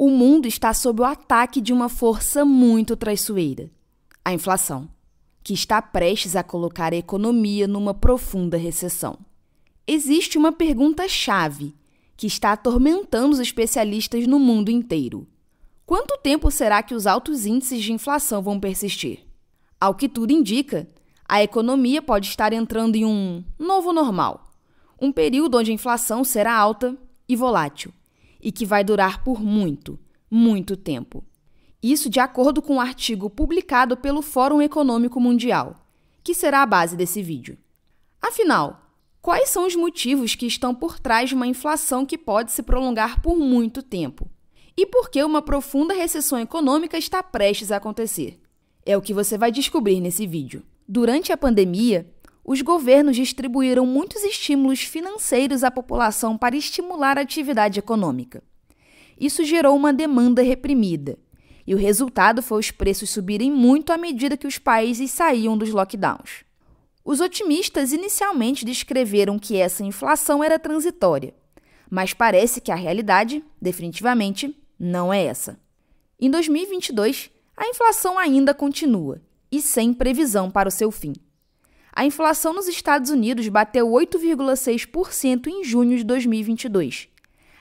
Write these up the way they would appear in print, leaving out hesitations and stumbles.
O mundo está sob o ataque de uma força muito traiçoeira, a inflação, que está prestes a colocar a economia numa profunda recessão. Existe uma pergunta-chave que está atormentando os especialistas no mundo inteiro. Quanto tempo será que os altos índices de inflação vão persistir? Ao que tudo indica, a economia pode estar entrando em um novo normal, um período onde a inflação será alta e volátil, e que vai durar por muito, muito tempo. Isso de acordo com um artigo publicado pelo Fórum Econômico Mundial, que será a base desse vídeo. Afinal, quais são os motivos que estão por trás de uma inflação que pode se prolongar por muito tempo? E por que uma profunda recessão econômica está prestes a acontecer? É o que você vai descobrir nesse vídeo. Durante a pandemia, os governos distribuíram muitos estímulos financeiros à população para estimular a atividade econômica. Isso gerou uma demanda reprimida, e o resultado foi os preços subirem muito à medida que os países saíam dos lockdowns. Os otimistas inicialmente descreveram que essa inflação era transitória, mas parece que a realidade, definitivamente, não é essa. Em 2022, a inflação ainda continua, e sem previsão para o seu fim. A inflação nos Estados Unidos bateu 8,6% em junho de 2022,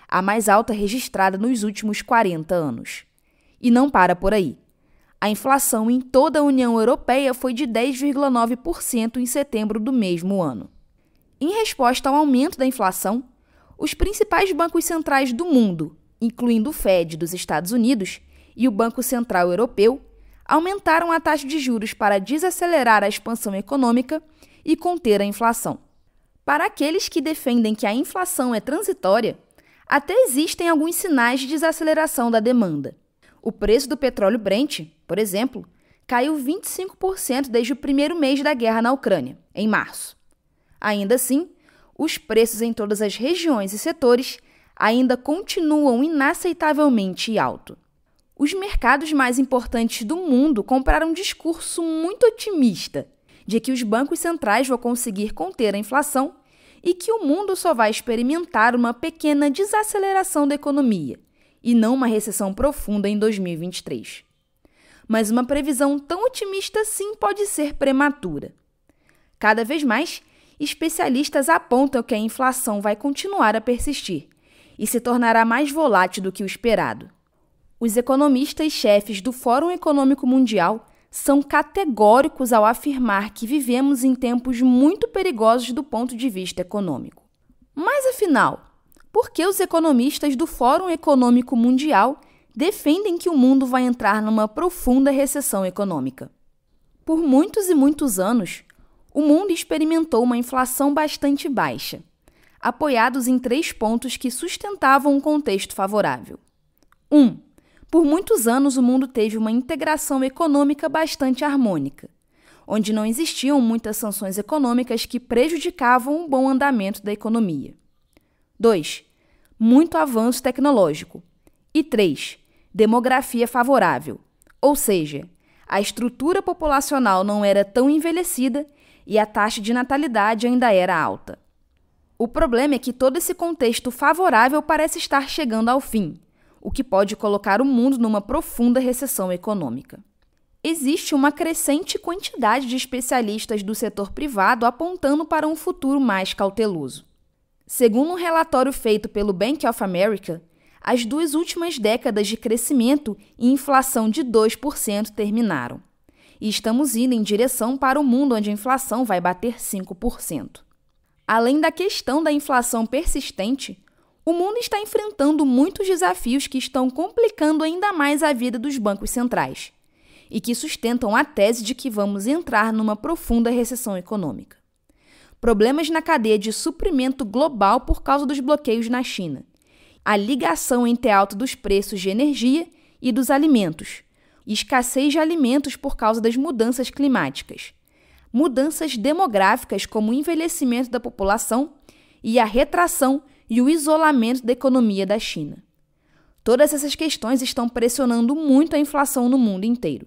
a mais alta registrada nos últimos 40 anos. E não para por aí. A inflação em toda a União Europeia foi de 10,9% em setembro do mesmo ano. Em resposta ao aumento da inflação, os principais bancos centrais do mundo, incluindo o Fed dos Estados Unidos e o Banco Central Europeu, aumentaram a taxa de juros para desacelerar a expansão econômica e conter a inflação. Para aqueles que defendem que a inflação é transitória, até existem alguns sinais de desaceleração da demanda. O preço do petróleo Brent, por exemplo, caiu 25% desde o primeiro mês da guerra na Ucrânia, em março. Ainda assim, os preços em todas as regiões e setores ainda continuam inaceitavelmente altos. Os mercados mais importantes do mundo compraram um discurso muito otimista de que os bancos centrais vão conseguir conter a inflação e que o mundo só vai experimentar uma pequena desaceleração da economia e não uma recessão profunda em 2023. Mas uma previsão tão otimista sim pode ser prematura. Cada vez mais, especialistas apontam que a inflação vai continuar a persistir e se tornará mais volátil do que o esperado. Os economistas-chefes do Fórum Econômico Mundial são categóricos ao afirmar que vivemos em tempos muito perigosos do ponto de vista econômico. Mas, afinal, por que os economistas do Fórum Econômico Mundial defendem que o mundo vai entrar numa profunda recessão econômica? Por muitos e muitos anos, o mundo experimentou uma inflação bastante baixa, apoiados em 3 pontos que sustentavam um contexto favorável. 1. Por muitos anos, o mundo teve uma integração econômica bastante harmônica, onde não existiam muitas sanções econômicas que prejudicavam o bom andamento da economia. 2. Muito avanço tecnológico. E 3. Demografia favorável, ou seja, a estrutura populacional não era tão envelhecida e a taxa de natalidade ainda era alta. O problema é que todo esse contexto favorável parece estar chegando ao fim, o que pode colocar o mundo numa profunda recessão econômica. Existe uma crescente quantidade de especialistas do setor privado apontando para um futuro mais cauteloso. Segundo um relatório feito pelo Bank of America, as 2 últimas décadas de crescimento e inflação de 2% terminaram, e estamos indo em direção para um mundo onde a inflação vai bater 5%. Além da questão da inflação persistente, o mundo está enfrentando muitos desafios que estão complicando ainda mais a vida dos bancos centrais e que sustentam a tese de que vamos entrar numa profunda recessão econômica. Problemas na cadeia de suprimento global por causa dos bloqueios na China, a ligação entre a alta dos preços de energia e dos alimentos, e escassez de alimentos por causa das mudanças climáticas, mudanças demográficas como o envelhecimento da população e a retração e o isolamento da economia da China. Todas essas questões estão pressionando muito a inflação no mundo inteiro.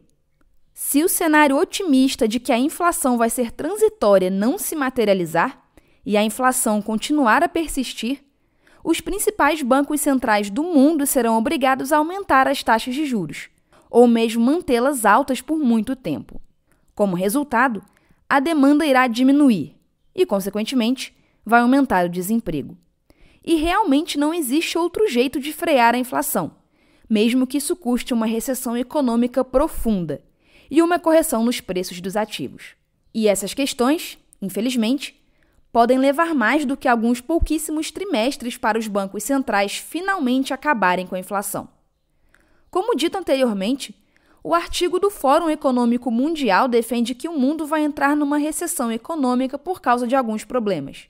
Se o cenário otimista de que a inflação vai ser transitória não se materializar e a inflação continuar a persistir, os principais bancos centrais do mundo serão obrigados a aumentar as taxas de juros, ou mesmo mantê-las altas por muito tempo. Como resultado, a demanda irá diminuir e, consequentemente, vai aumentar o desemprego. E realmente não existe outro jeito de frear a inflação, mesmo que isso custe uma recessão econômica profunda e uma correção nos preços dos ativos. E essas questões, infelizmente, podem levar mais do que alguns pouquíssimos trimestres para os bancos centrais finalmente acabarem com a inflação. Como dito anteriormente, o artigo do Fórum Econômico Mundial defende que o mundo vai entrar numa recessão econômica por causa de alguns problemas,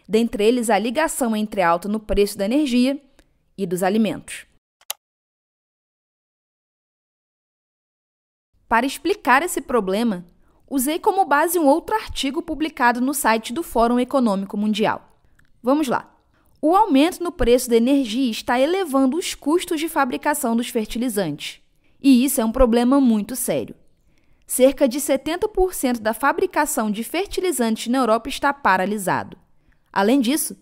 dentre eles a ligação entre a alta no preço da energia e dos alimentos. Para explicar esse problema, usei como base um outro artigo publicado no site do Fórum Econômico Mundial. Vamos lá. O aumento no preço da energia está elevando os custos de fabricação dos fertilizantes. E isso é um problema muito sério. Cerca de 70% da fabricação de fertilizantes na Europa está paralisado. Além disso,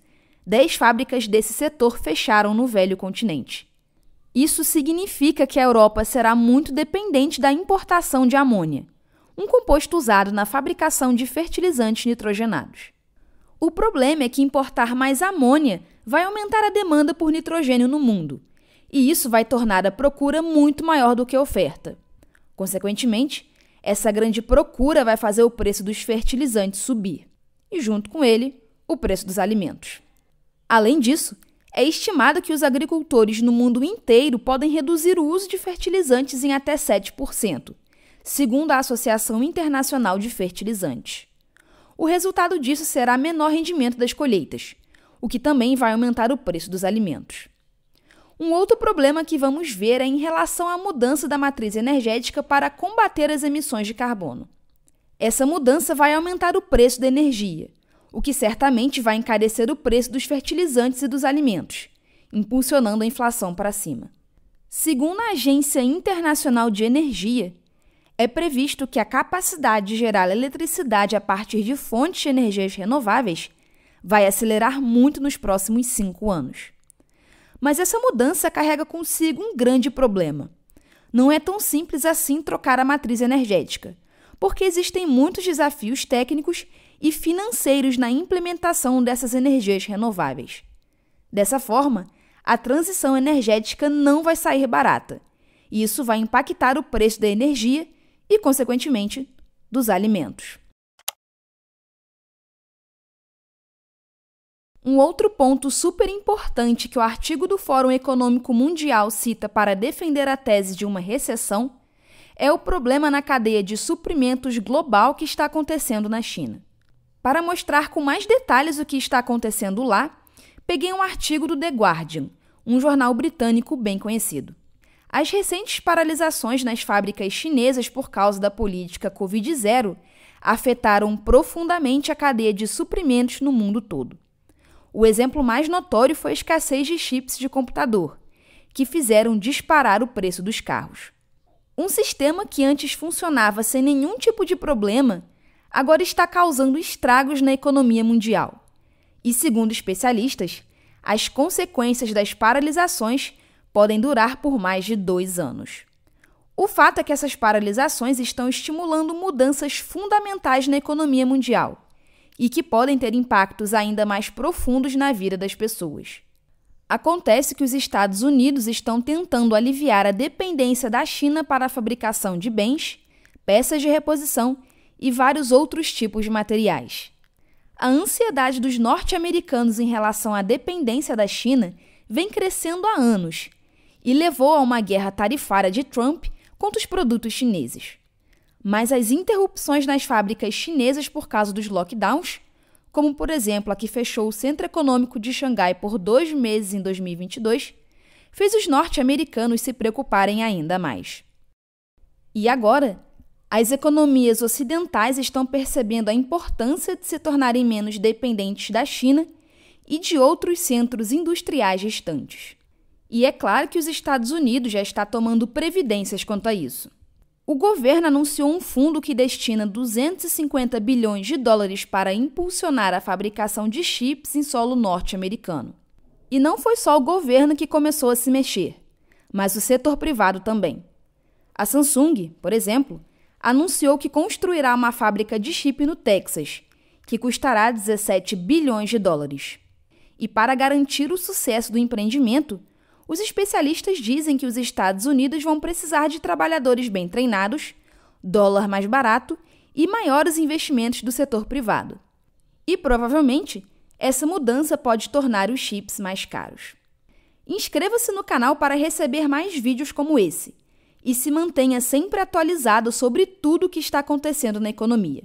10 fábricas desse setor fecharam no velho continente. Isso significa que a Europa será muito dependente da importação de amônia, um composto usado na fabricação de fertilizantes nitrogenados. O problema é que importar mais amônia vai aumentar a demanda por nitrogênio no mundo, e isso vai tornar a procura muito maior do que a oferta. Consequentemente, essa grande procura vai fazer o preço dos fertilizantes subir, e junto com ele, o preço dos alimentos. Além disso, é estimado que os agricultores no mundo inteiro podem reduzir o uso de fertilizantes em até 7%, segundo a Associação Internacional de Fertilizantes. O resultado disso será menor rendimento das colheitas, o que também vai aumentar o preço dos alimentos. Um outro problema que vamos ver é em relação à mudança da matriz energética para combater as emissões de carbono. Essa mudança vai aumentar o preço da energia, o que certamente vai encarecer o preço dos fertilizantes e dos alimentos, impulsionando a inflação para cima. Segundo a Agência Internacional de Energia, é previsto que a capacidade de gerar eletricidade a partir de fontes de energias renováveis vai acelerar muito nos próximos 5 anos. Mas essa mudança carrega consigo um grande problema. Não é tão simples assim trocar a matriz energética, porque existem muitos desafios técnicos e financeiros na implementação dessas energias renováveis. Dessa forma, a transição energética não vai sair barata, e isso vai impactar o preço da energia e, consequentemente, dos alimentos. Um outro ponto super importante que o artigo do Fórum Econômico Mundial cita para defender a tese de uma recessão é o problema na cadeia de suprimentos global que está acontecendo na China. Para mostrar com mais detalhes o que está acontecendo lá, peguei um artigo do The Guardian, um jornal britânico bem conhecido. As recentes paralisações nas fábricas chinesas por causa da política Covid-0 afetaram profundamente a cadeia de suprimentos no mundo todo. O exemplo mais notório foi a escassez de chips de computador, que fizeram disparar o preço dos carros. Um sistema que antes funcionava sem nenhum tipo de problema, agora está causando estragos na economia mundial. E, segundo especialistas, as consequências das paralisações podem durar por mais de 2 anos. O fato é que essas paralisações estão estimulando mudanças fundamentais na economia mundial e que podem ter impactos ainda mais profundos na vida das pessoas. Acontece que os Estados Unidos estão tentando aliviar a dependência da China para a fabricação de bens, peças de reposição e vários outros tipos de materiais. A ansiedade dos norte-americanos em relação à dependência da China vem crescendo há anos e levou a uma guerra tarifária de Trump contra os produtos chineses. Mas as interrupções nas fábricas chinesas por causa dos lockdowns, como por exemplo a que fechou o Centro Econômico de Xangai por 2 meses em 2022, fez os norte-americanos se preocuparem ainda mais. E agora, as economias ocidentais estão percebendo a importância de se tornarem menos dependentes da China e de outros centros industriais distantes. E é claro que os Estados Unidos já está tomando providências quanto a isso. O governo anunciou um fundo que destina 250 bilhões de dólares para impulsionar a fabricação de chips em solo norte-americano. E não foi só o governo que começou a se mexer, mas o setor privado também. A Samsung, por exemplo, anunciou que construirá uma fábrica de chip no Texas, que custará 17 bilhões de dólares. E para garantir o sucesso do empreendimento, os especialistas dizem que os Estados Unidos vão precisar de trabalhadores bem treinados, dólar mais barato e maiores investimentos do setor privado. E, provavelmente, essa mudança pode tornar os chips mais caros. Inscreva-se no canal para receber mais vídeos como esse e se mantenha sempre atualizado sobre tudo o que está acontecendo na economia.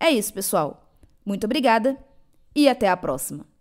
É isso, pessoal. Muito obrigada e até a próxima!